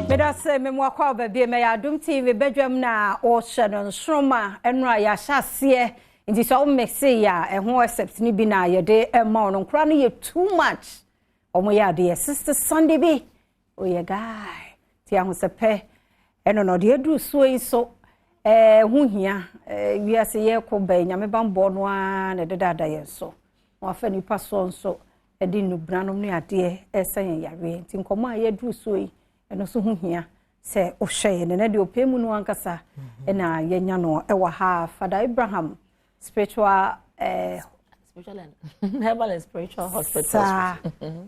Medase memwakwa baby me Adom TV Badwam na o hye nsroma enra ya hyase nti so mexi ya eho accept ni bi na ye de ema no nkra no ye too much omo ya de sister Sunday bi o ye guy ti ahosepe eno no de adu so yi so hu hia wi ase ye ko ba nyame bambo no a na de dada ye so wa fa ni paso so e di nubranom ne ade esen yare nti nkomo a ye adu so yi eno so hu hia se o hye ne na de opemu no ankasa na ye nya no e wa ha Father Abraham spiritual Herbal and spiritual hospital.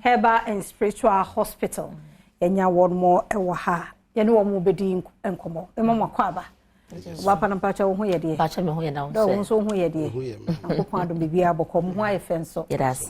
Herbal and spiritual hospital. Enya won mo e wa ha ye ne wo mo bedi enkomo e mama kwaba wa pa na pacha wo ho ye de Pacha me ho ye na wo se so ho ye de akoko adom bibia bokom ho ayefenso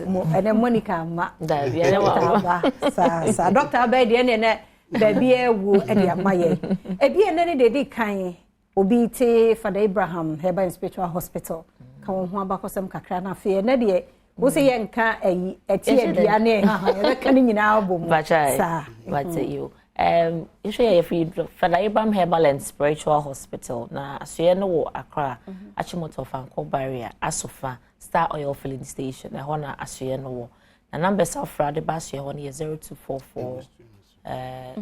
mo ene Monica ma da bia ne wa sa doctor abed ye ne baby ewu e de amaye e bia ne de di kan obi te Father Abraham Herbal and spiritual hospital ka wo ho abakosem kakra na fe ne de wo se ye nka ayi eti adua ne ha ye ka ni nyina abom sa what's you you show your free Father Abraham Herbal and spiritual hospital na asoye no wo Accra Achimoto Fanko barrier asofa Star Oil filling station na hona asoye no wo na number safra de baso ye hona 0244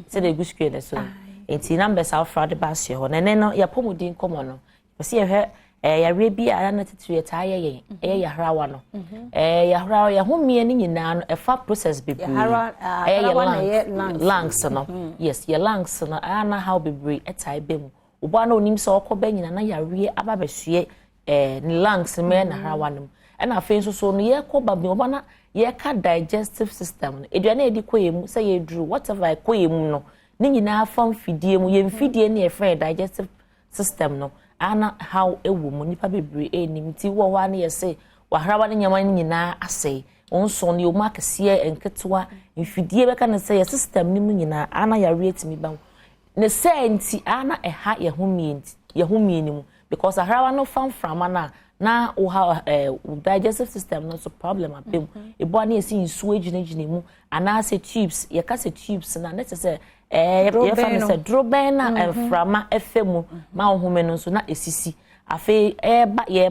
say the good screen so enti number safra de baso ye hona ne no ya pomudin komo no se ye hwe ya rebi ara na titu ye ta ye ya hrawa no ya hrawa ya homie ni nyina no e fa process bebre ya lungs no yes ya lungs no ana how bebre etai bem obo na onim se okoba nyina na ya rie aba besue ni lungs me na hrawa no e na afen so no ye koba bi obo na ye ka digestive system no eduane edi koyemu se ye dru whatever koyemu no ni nyina afam fidie mu ye mfidie na ye friend digestive system no ana how ewo mu nipa bebre enimti wo wa na ye se wa hrawa ne nyama nyina asei onso ne o makase enketwa mfidie beka ne se ye system ni mu nyina ana ya rate mi ba ne se enti ana eha ye homie ni mu because hrawa no fam frama na o ha digestive system no so problem abem ebo na ye se nsuo ejinejine mu ana se tubes ye ka se tubes na ne se ye fa se droben na frama efemu ma ohome no so na esisi afi ye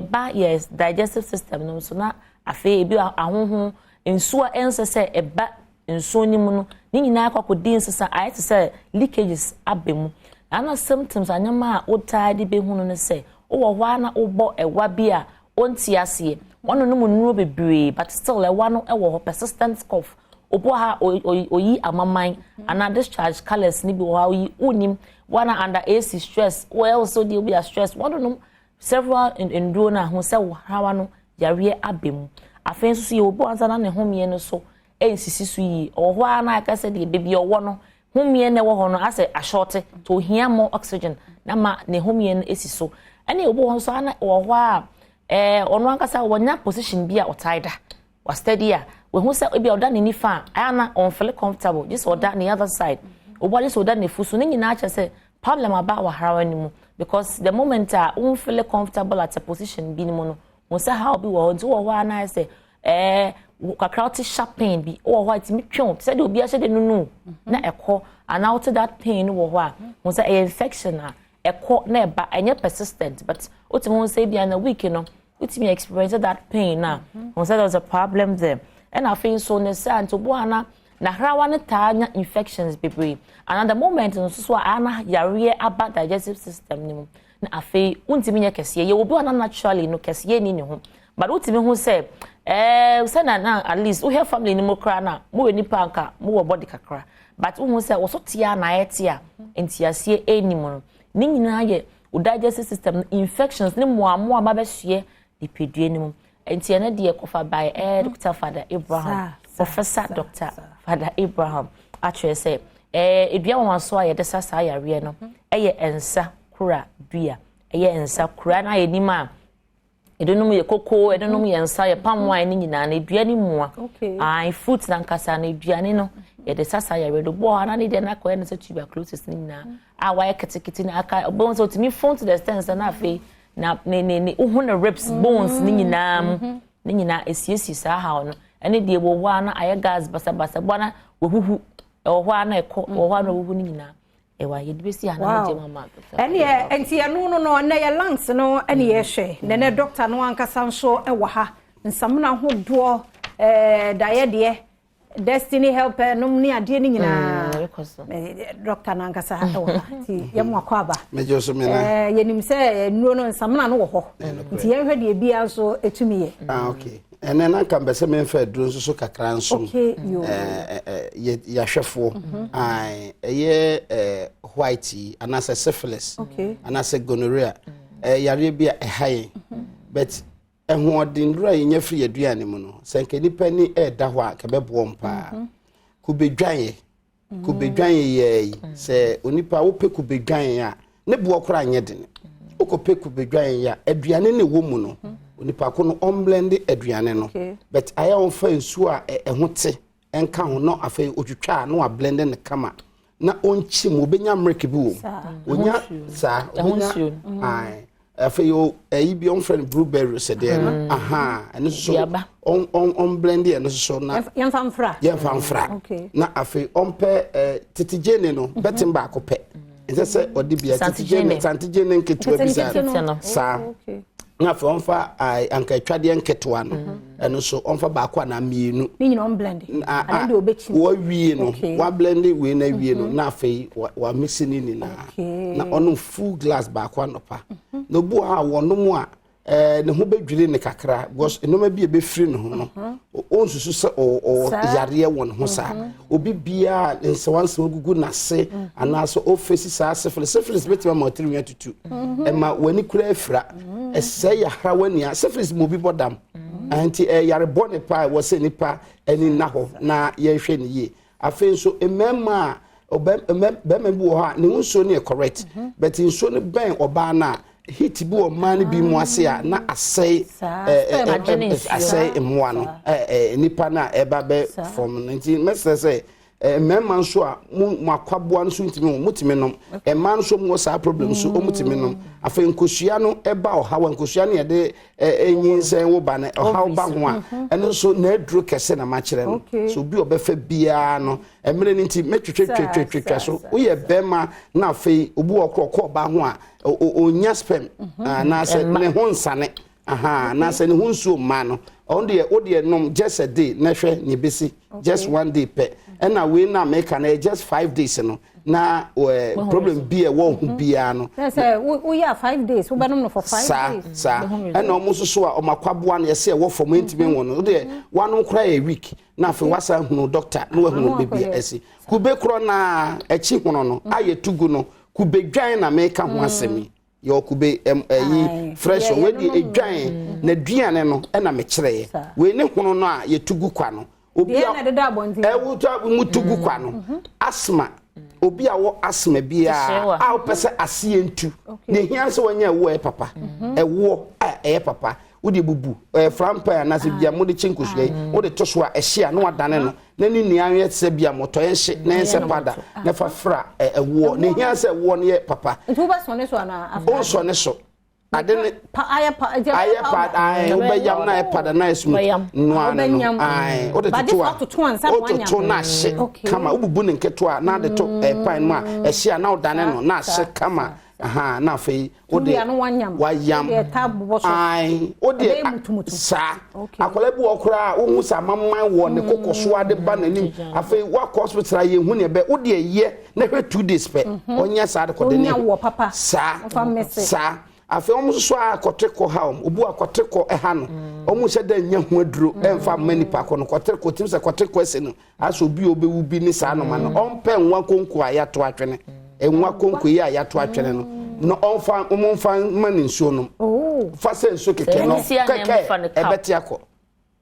digestive system no so na afi ebi ahonho nsuo ensese eba nsuo ni mu no ni nyina akwakodin nsesa ayete se leakages abemu ana symptoms anyama o tired be hunu ne se o wo hwa na obo ewa bia onti ase wono no mu nuro bebre but still ewa no ewo persistent cough obo ha oyi amaman ana discharge colors ni bi wo ha oyi unim wana under AC stress or also dey be stress wono no several enduro na ho se wo hawa no yare abemu afen so ye obo anza na ne homie no so ensisi so yi ohwo ana aka se de bebi owo no homie ne wo ho no ase ashorte to hia more oxygen na ma ne homie no esi so ene obo ho so ana ohwo a ono ankasa wonya position bi a otaida wa steady a we hu se ebi oda ne nifa ana on feel comfortable just oda the other side obo just oda ne fusu ne nyina acha se problem about wa harawa ni mu because the moment a feel comfortable at a position bi ni mu no mo se how bi wo nti wo ana se kakrauti sharp pain bi wo ho ati mi twon se de obi a se de nunu na ekọ and out that pain wo ho a mo se infection a ekọ na eba enye persistent but otimo se bi na week no utimi experience that pain na mo se there was a problem there and I feel so ne say anto bo ana na hrawa ne tanya infections bebre and at the moment no so ana yare about digestive system ni mu na afi untimi nya kese ye obi ana naturally no kese ye ni ne ho but utimi ho say say na at least we have family ni mo kra na mo we nipa anka mo wo body kakra but wo say wo so tia na yetia entiasie enimu no ni nyina ye o digestive system infections ni mo aba besue di pedue ni mu enti na de kofa by Dr. Father Abraham Professor Dr. Father Abraham actually say edua wanso aye de sasa yare no eye ensa kura dua eye ensa kura na ye nima edonum ye koko edonum ye ensa ye palm wine ni nyina na edua ni mua ai fruit na nkasa na edua ni no ye de sasa yare do bo ana ni de na ko ene se tuberculosis ni nyina a wa ye ketekete na aka bo so timi phone to the extent na afi na ne uhuna ribs bones ni nyina esiesi sa ha no ene de wo na aye gas basa basa bona wo huhu wo hwa na ekọ wo hwa na wo hu ni nyina ewa yedibesi ana je mama ene enti eno no na ye lungs no ene ye hwe ne doctor no ankasa nso ewa ha nsamna hodo daye de Destiny helper no ni ade ni nyina doctor na ankasa ewa ti ye mo akwa ba mejo so me na ye nim se nuo no nsamna no wo ho nti ye hwe de bia so etumi ye okay ene na kan bese me fa duro so kakra nso okay ya hwefo ai eye white anase syphilis anase gonorrhea yare bia ehaye but ehudin dura yenya free aduane mu no senke nipa ni da ho a kebebo mpa kubedwan ye se onipa wo pe kubedwan a ne bo okora anye den okope kubedwan ya aduane ne wo mu no onipa ko no on blend aduane no but aya on fa nsu a ehote enka ho no afei otwitwa no a blend ne kama na onchi mu obenya mreke bi wo onya sa onya ai afei o bi on friend blueberry se de no aha eno so on blend e no so na yemfamfra na afei on pe titigene no betin ba ko pe ese odi bia titigene nketwa bisa sa na fa onfa anka twade nketwa no eno so onfa ba kwa na mienu ni nyina on blend ade obechi wo wie no wa blend we na wie no na afei wa mix ni na ono full glass ba kwa no pa no bu ha wono mu a ne ho bedwire ne kakra because enoma bi e be free no ho no onsusu se o yare won ho sa obi bia nsewanse ogugu na se anaso ofesi sa syphilis betima ma otiri tutu e ma wani kura afira ese ya hra wani a syphilis mo bi bodam anti yare bone pa wo se nipa eni na ho na ye hwe ne ye afen so emema obem bi wo ha ne nso ne correct but nso ne ben oba na hit bi o man bi mu ase a na asai emwa no nipa na eba be from 19 message say memman so a mu akwaboa nso ntimi mutimi nom man so mu sa problem so mutimi nom afa nkosua no eba ohawa nkosua ne de enyin sen wo ba na ohaw ba ho a eno so na aduro kese na ma kire no so bi obefa bia no emre ni nti metwetwetwetwetwa so wo ye bema na afa obu okro ba ho a onya spam na se ne ho nsane aha na se ne ho nsuo ma no on the odie nom just a day na hwe ne besi just one day pe and we na make na just 5 days no na problem be e wo hu bia no say we are 5 days we benom no for 5 days sa and almost so a omakwaboa na say wo for mentime won no de one kra a week na fe wasa hunu doctor na wa hunu baby esi kube kro na echi hono no aye tugu no kube dwan na make ho asemi yo kube yi fresh we di edwan na duane no na me kire we ne hono no a ye tugu kwa no obi a wuta mutugu kwa no asthma obi a wo asthma bia a opese ase entu ne hia se wanya wo e papa ewo e papa wodi bubu frampa na se bia mode chinkohwe wode toso a ehia na wadane no na ni nianwe se bia moto enhye na ense pada na fa fra ewo ne hia se wo ne papa ntu ba so ne so na after so ne so adene ayapa obeyam na epada na esum no ano ai o de to na hye kama obubu ne nketo a na de to pan ma ehia na odane no na hye kama aha na afei o de wayam ai o de sa akola bi okura wo hu sa mamman wo ne kokoso ade ba nanim afei wa hospital ye hu ne be o de ye na hwe 2 days pe onya sa de ko de ne sa afi omu so akoteko ha obu akoteko ha no omu se da nya hu aduro emfa mani pa ko no koteko tim se koteko ese no aso obi obewu bi ni sa no ma no ompe nwa konko ayato atwene enwa konko yi ayato atwene no no omfa mani nsuo no fa se nsuo keke no keke ebeti akọ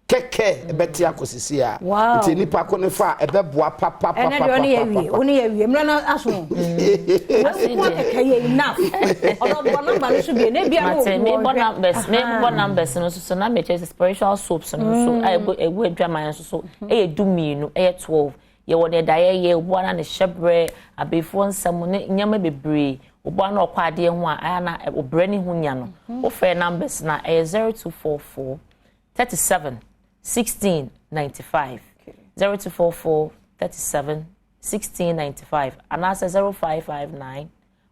keke ebeti akosisi a nti nipa ko ne fa ebeboa papa ene de oni ye wie mra na aso keke ye enough odo bo number no so bi ne bia no me bo numbers no so na me chase spiritual soaps no so egu adwaman so e duminu e 12 ye wo de daye ye obo na ne hyebre abefo nsam ne nyama bebre obo na okwa ade ho a ana obre ni ho nya no wo fe numbers na 0244 37 1695 0244 37 1695 and answer 0559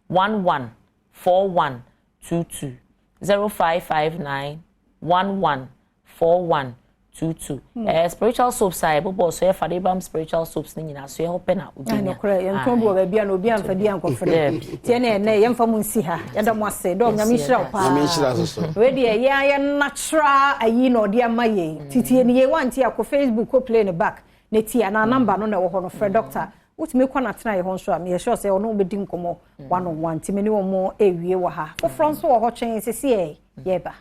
114122 0559 114122 spiritual soaps I bobo so for the spiritual soaps ni na so e hope na obi no kra ye nton bo ba bia na obi amfa bia nkofre tie na ene ye mfa mu nsi ha ya da mo ase do nyame hira pa nyame hira so we de ye natural ayi no de amaye titie ni ye wanti akọ Facebook ko play ne back ne tia na number no na wo ho no frɛ doctor utime kwa na tena ye ho nso am ye sure say ono obedi nkomo one on one time ni wo mo ewie wo ha fo front so wo ho twen sese ye ba